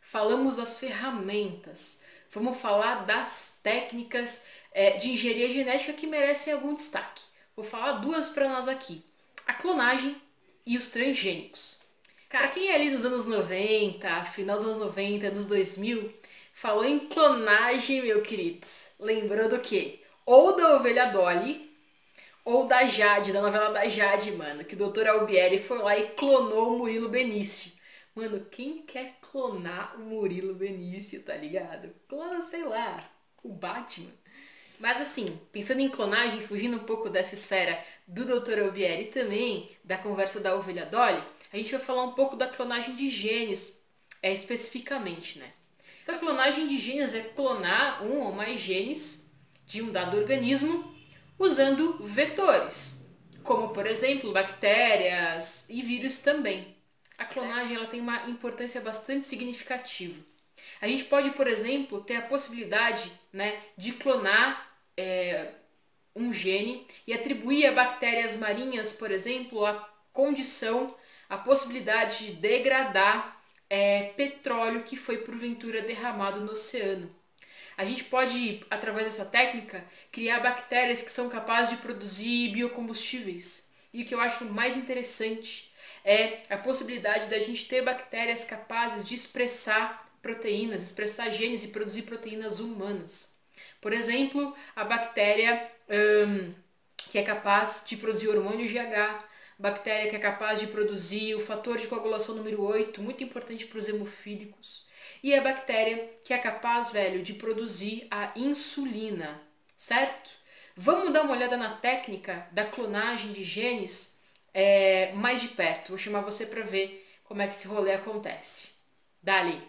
falamos das ferramentas, vamos falar das técnicas de engenharia genética que merecem algum destaque. Vou falar duas para nós aqui: a clonagem e os transgênicos. Cara, quem é ali nos anos 90, final dos anos 90, anos 2000, falou em clonagem, meu querido, lembrou do quê? Ou da ovelha Dolly, ou da Jade, da novela da Jade, mano, que o Dr. Albieri foi lá e clonou o Murilo Benício. Mano, quem quer clonar o Murilo Benício, tá ligado? Clona, sei lá, o Batman. Mas assim, pensando em clonagem, fugindo um pouco dessa esfera do Dr. Albieri e também da conversa da ovelha Dolly, a gente vai falar um pouco da clonagem de genes, especificamente, né? Então, a clonagem de genes é clonar um ou mais genes de um dado organismo usando vetores, como por exemplo bactérias e vírus também. A clonagem ela tem uma importância bastante significativa. A gente pode, por exemplo, ter a possibilidade, né, de clonar um gene e atribuir a bactérias marinhas, por exemplo, a condição, a possibilidade de degradar petróleo que foi porventura derramado no oceano. A gente pode, através dessa técnica, criar bactérias que são capazes de produzir biocombustíveis. E o que eu acho mais interessante é a possibilidade da gente ter bactérias capazes de expressar proteínas, expressar genes e produzir proteínas humanas. Por exemplo, a bactéria que é capaz de produzir hormônio GH, bactéria que é capaz de produzir o fator de coagulação número 8, muito importante para os hemofílicos. E a bactéria que é capaz, velho, de produzir a insulina, certo? Vamos dar uma olhada na técnica da clonagem de genes mais de perto. Vou chamar você para ver como é que esse rolê acontece. Dali.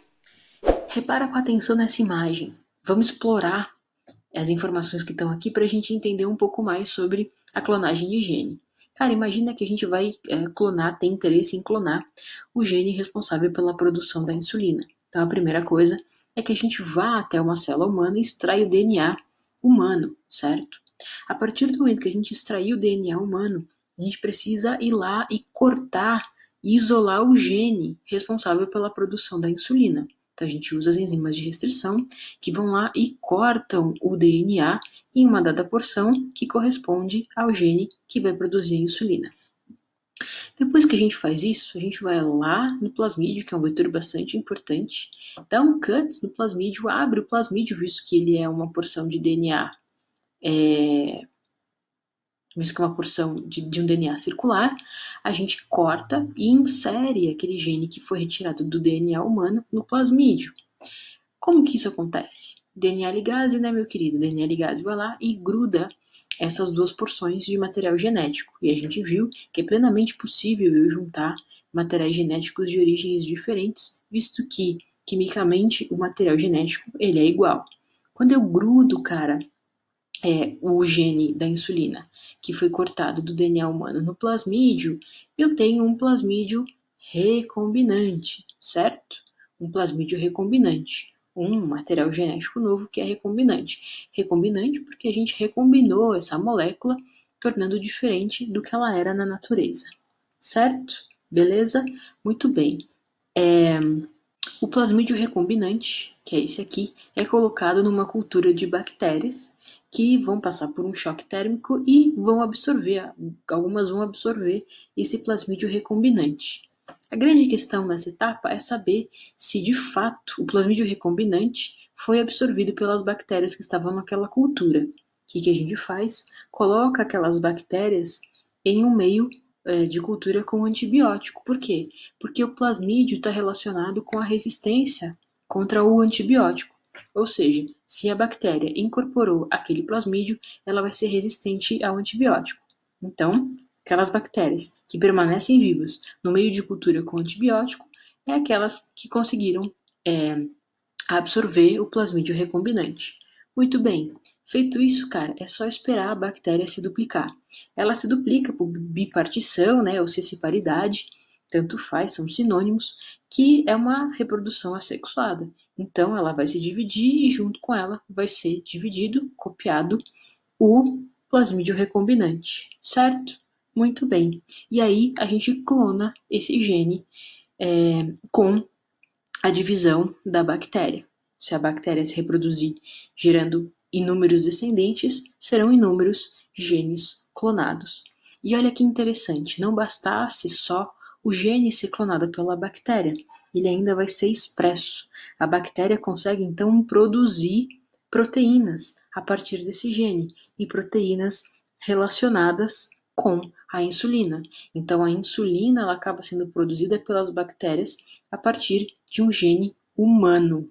Repara com atenção nessa imagem. Vamos explorar as informações que estão aqui para a gente entender um pouco mais sobre a clonagem de gene. Cara, imagina que a gente vai clonar, tem interesse em clonar o gene responsável pela produção da insulina. Então a primeira coisa é que a gente vá até uma célula humana e extrai o DNA humano, certo? A partir do momento que a gente extrair o DNA humano, a gente precisa ir lá e cortar e isolar o gene responsável pela produção da insulina. Então a gente usa as enzimas de restrição que vão lá e cortam o DNA em uma dada porção que corresponde ao gene que vai produzir a insulina. Depois que a gente faz isso, a gente vai lá no plasmídio, que é um vetor bastante importante, dá um cut no plasmídio, abre o plasmídio, visto que ele é uma porção de DNA, visto que é uma porção de um DNA circular, a gente corta e insere aquele gene que foi retirado do DNA humano no plasmídio. Como que isso acontece? DNA ligase, né, meu querido? DNA ligase vai lá e gruda essas duas porções de material genético. E a gente viu que é plenamente possível eu juntar materiais genéticos de origens diferentes, visto que, quimicamente, o material genético ele é igual. Quando eu grudo, cara, o gene da insulina, que foi cortado do DNA humano no plasmídio, eu tenho um plasmídio recombinante, certo? Um plasmídio recombinante, um material genético novo que é recombinante. Recombinante porque a gente recombinou essa molécula, tornando diferente do que ela era na natureza, certo? Beleza? Muito bem. O plasmídio recombinante, que é esse aqui, é colocado numa cultura de bactérias que vão passar por um choque térmico e vão absorver, algumas vão absorver esse plasmídio recombinante. A grande questão nessa etapa é saber se de fato o plasmídio recombinante foi absorvido pelas bactérias que estavam naquela cultura. O que a gente faz? Coloca aquelas bactérias em um meio de cultura com antibiótico. Por quê? Porque o plasmídio está relacionado com a resistência contra o antibiótico. Ou seja, se a bactéria incorporou aquele plasmídio, ela vai ser resistente ao antibiótico. Então, aquelas bactérias que permanecem vivas no meio de cultura com antibiótico é aquelas que conseguiram absorver o plasmídio recombinante. Muito bem, feito isso, cara, é só esperar a bactéria se duplicar. Ela se duplica por bipartição, né, ou sessiparidade, tanto faz, são sinônimos, que é uma reprodução assexuada. Então, ela vai se dividir e junto com ela vai ser dividido, copiado, o plasmídio recombinante, certo? Muito bem. E aí a gente clona esse gene com a divisão da bactéria. Se a bactéria se reproduzir gerando inúmeros descendentes, serão inúmeros genes clonados. E olha que interessante, não bastasse só o gene ser clonado pela bactéria, ele ainda vai ser expresso. A bactéria consegue então produzir proteínas a partir desse gene, e proteínas relacionadas com a insulina. Então a insulina ela acaba sendo produzida pelas bactérias a partir de um gene humano.